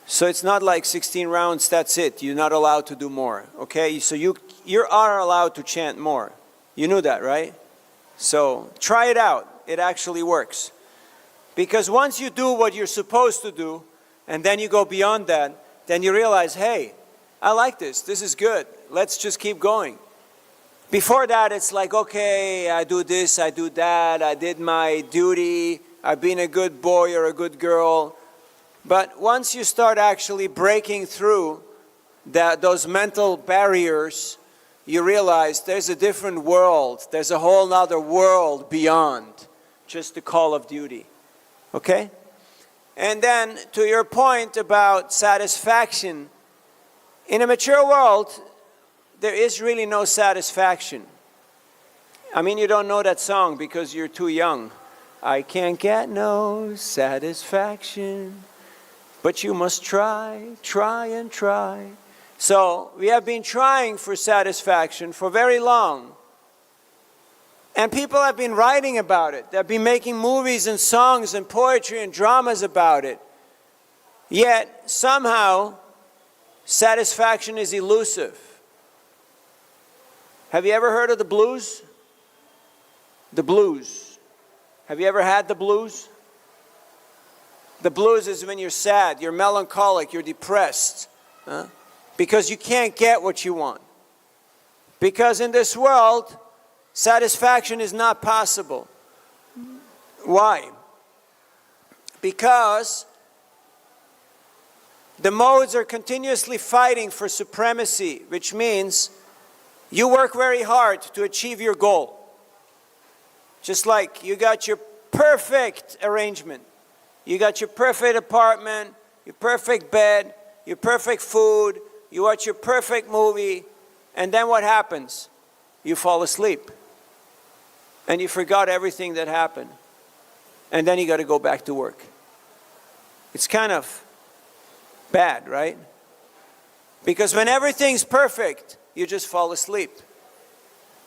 So it's not like 16 rounds, that's it. You're not allowed to do more. Okay? So you are allowed to chant more. You knew that, right? So try it out. It actually works. Because once you do what you're supposed to do, and then you go beyond that, then you realize, hey, I like this. This is good. Let's just keep going. Before that, it's like, okay, I do this, I do that, I did my duty, I've been a good boy or a good girl. But once you start actually breaking through those mental barriers, you realize there's a different world. There's a whole other world beyond just the call of duty. Okay? And then to your point about satisfaction, in a mature world, there is really no satisfaction. I mean, you don't know that song because you're too young. I can't get no satisfaction, but you must try, try and try. So we have been trying for satisfaction for very long. And people have been writing about it. They've been making movies and songs and poetry and dramas about it. Yet, somehow, satisfaction is elusive. Have you ever heard of the blues? The blues. Have you ever had the blues? The blues is when you're sad, you're melancholic, you're depressed. Because you can't get what you want. Because in this world, satisfaction is not possible. Why? Because The modes are continuously fighting for supremacy, which means you work very hard to achieve your goal. Just like you got your perfect arrangement. You got your perfect apartment, your perfect bed, your perfect food, you watch your perfect movie, and then what happens? You fall asleep. And you forgot everything that happened. And then you got to go back to work. It's kind of bad, right? Because when everything's perfect, you just fall asleep.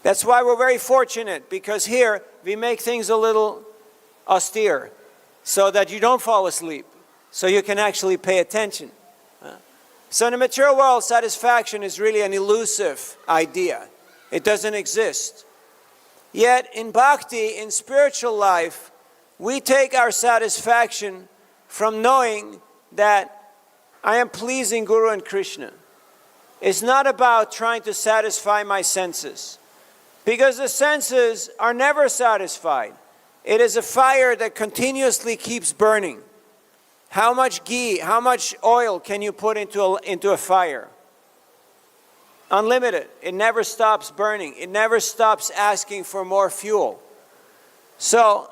That's why we're very fortunate, because here we make things a little austere so that you don't fall asleep, so you can actually pay attention. So in the material world, satisfaction is really an elusive idea. It doesn't exist. Yet in bhakti, in spiritual life, we take our satisfaction from knowing that I am pleasing Guru and Krishna. It's not about trying to satisfy my senses, because the senses are never satisfied. It is a fire that continuously keeps burning. How much ghee, how much oil can you put into a fire? Unlimited. It never stops burning. It never stops asking for more fuel. So,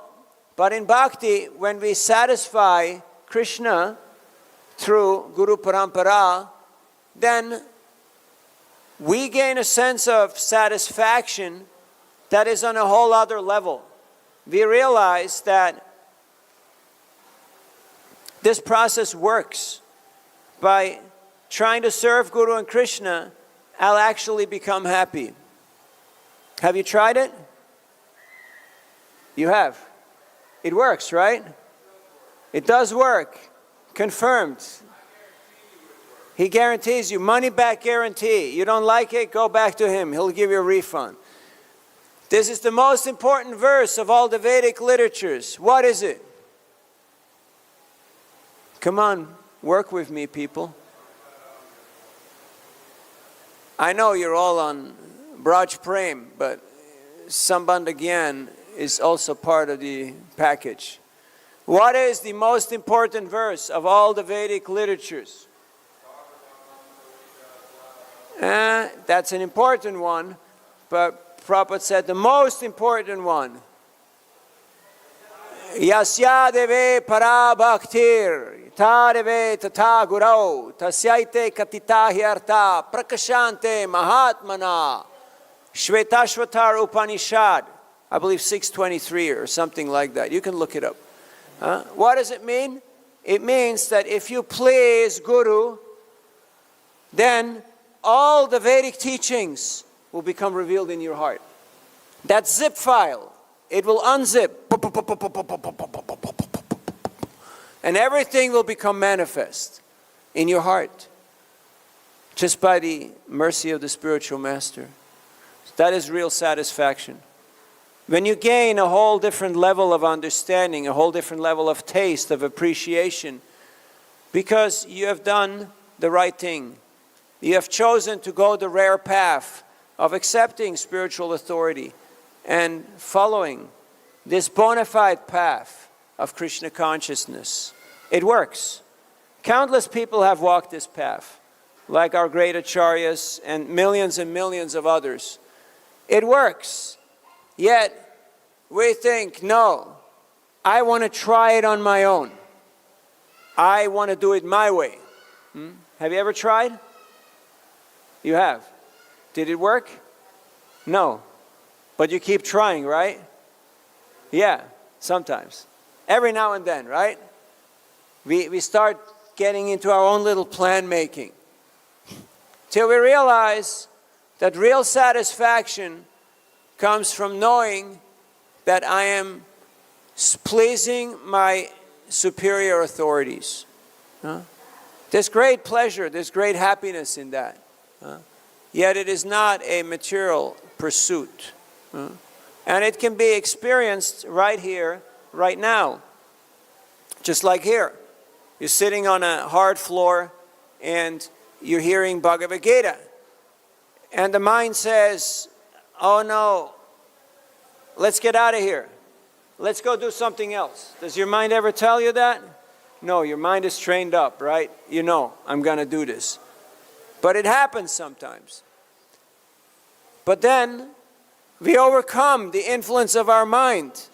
but in bhakti, when we satisfy Krishna through Guru Parampara, then we gain a sense of satisfaction that is on a whole other level. We realize that this process works. By trying to serve Guru and Krishna, I'll actually become happy. Have you tried it? You have. It works, right? It does work. Confirmed. He guarantees you, money back guarantee. You don't like it, go back to him. He'll give you a refund. This is the most important verse of all the Vedic literatures. What is it? Come on, work with me, people. I know you're all on Braj Prem, but Sambandh Gyan is also part of the package. What is the most important verse of all the Vedic literatures? That's an important one, but Prabhupada said the most important one. Yasya deve para bhaktir, ta deve tata gurau, tasyaite katita hyarta, prakashante mahatmana, Shvetashvatar Upanishad, I believe 623 or something like that. You can look it up. What does it mean? It means that if you please Guru, then all the Vedic teachings will become revealed in your heart. That zip file, it will unzip. And everything will become manifest in your heart. Just by the mercy of the spiritual master. That is real satisfaction. When you gain a whole different level of understanding, a whole different level of taste, of appreciation, because you have done the right thing. You have chosen to go the rare path of accepting spiritual authority and following this bona fide path of Krishna consciousness. It works. Countless people have walked this path, like our great acharyas and millions of others. It works. Yet, we think, no, I want to try it on my own. I want to do it my way. Have you ever tried? You have. Did it work? No. But you keep trying, right? Yeah, sometimes. Every now and then, right? We start getting into our own little plan making. Till we realize that real satisfaction comes from knowing that I am pleasing my superior authorities. There's great pleasure, there's great happiness in that. Yet it is not a material pursuit. And it can be experienced right here, right now. Just like here. You're sitting on a hard floor and you're hearing Bhagavad Gita. And the mind says, oh no, let's get out of here. Let's go do something else. Does your mind ever tell you that? No, your mind is trained up, right? You know, I'm going to do this. But it happens sometimes. But then we overcome the influence of our mind.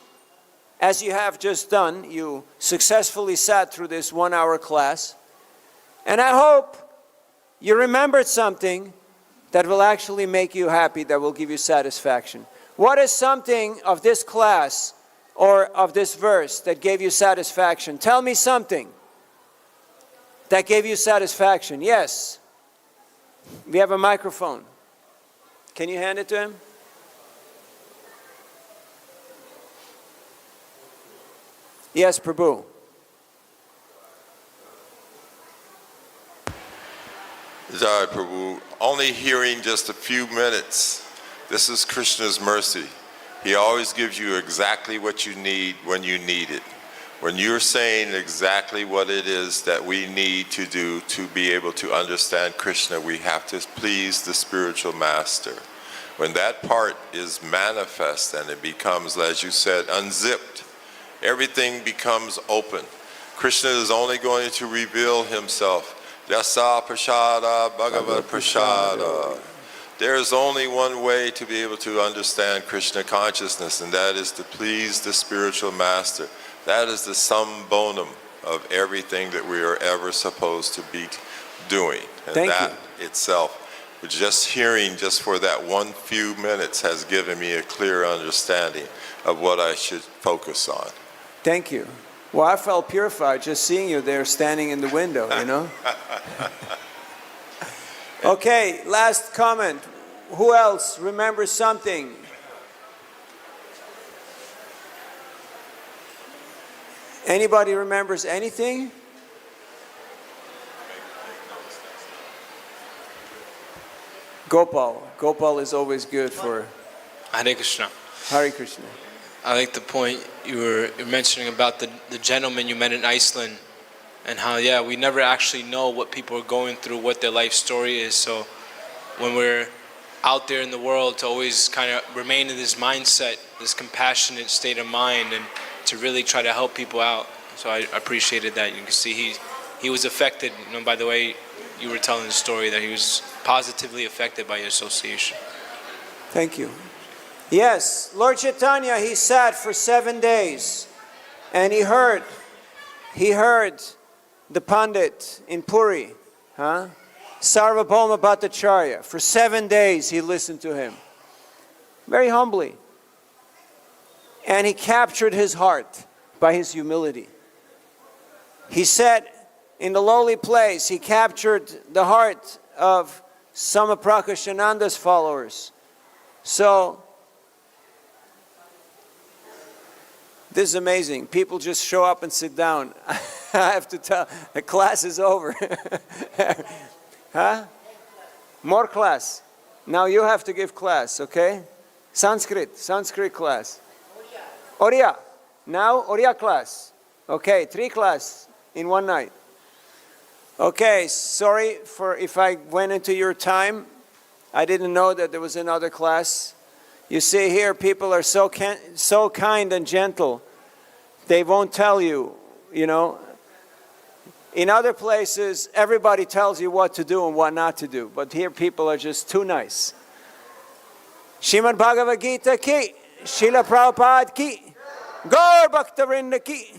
As you have just done, you successfully sat through this 1-hour class. And I hope you remembered something that will actually make you happy, that will give you satisfaction. What is something of this class or of this verse that gave you satisfaction? Tell me something that gave you satisfaction. Yes. We have a microphone. Can you hand it to him? Yes, Prabhu. Jai Prabhu, only hearing just a few minutes. This is Krishna's mercy. He always gives you exactly what you need when you need it. When you're saying exactly what it is that we need to do to be able to understand Krishna, we have to please the spiritual master. When that part is manifest and it becomes, as you said, unzipped, everything becomes open. Krishna is only going to reveal himself. Yasa prasada bhagavad prasada. There is only one way to be able to understand Krishna consciousness, and that is to please the spiritual master. That is the sum bonum of everything that we are ever supposed to be doing. And Thank that you. itself, just hearing just for that one few minutes has given me a clear understanding of what I should focus on. Thank you. Well, I felt purified just seeing you there standing in the window, you know? Okay, last comment. Who else remembers something? Anybody remembers anything? Gopal. Gopal is always good for Hare Krishna. Hare Krishna. I like the point you were mentioning about the gentleman you met in Iceland, and how, yeah, we never actually know what people are going through, what their life story is. So when we're out there in the world, to always kind of remain in this mindset, this compassionate state of mind, and to really try to help people out. So I appreciated that. You can see he was affected, you know, by the way you were telling the story, that he was positively affected by your association. Thank you. Yes, Lord Chaitanya, he sat for 7 days and he heard the Pandit in Puri, Sarvabhauma Bhattacharya. For 7 days he listened to him, very humbly. And he captured his heart by his humility. He sat in the lowly place, he captured the heart of some of Prakashananda's followers. So, this is amazing. People just show up and sit down. I have to tell, the class is over. Huh? More class. Now you have to give class, okay? Sanskrit class. Oriya. Now Oriya class. Okay, 3 class in one night. Okay, sorry for if I went into your time. I didn't know that there was another class. You see here, people are so kind and gentle. They won't tell you, you know. In other places, everybody tells you what to do and what not to do. But here, people are just too nice. Srimad Bhagavad Gita ki, Srila Prabhupada ki, Gaur Bhakta Vrinda ki,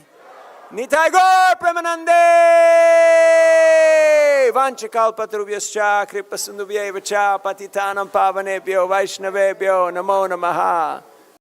Nitai Gaur Pramanande, Vanchakalpatarubhyascha, Kripasundubhyeva cha, Patitanam Pavanebhyo, Vaishnavebhyo, Namo Namaha.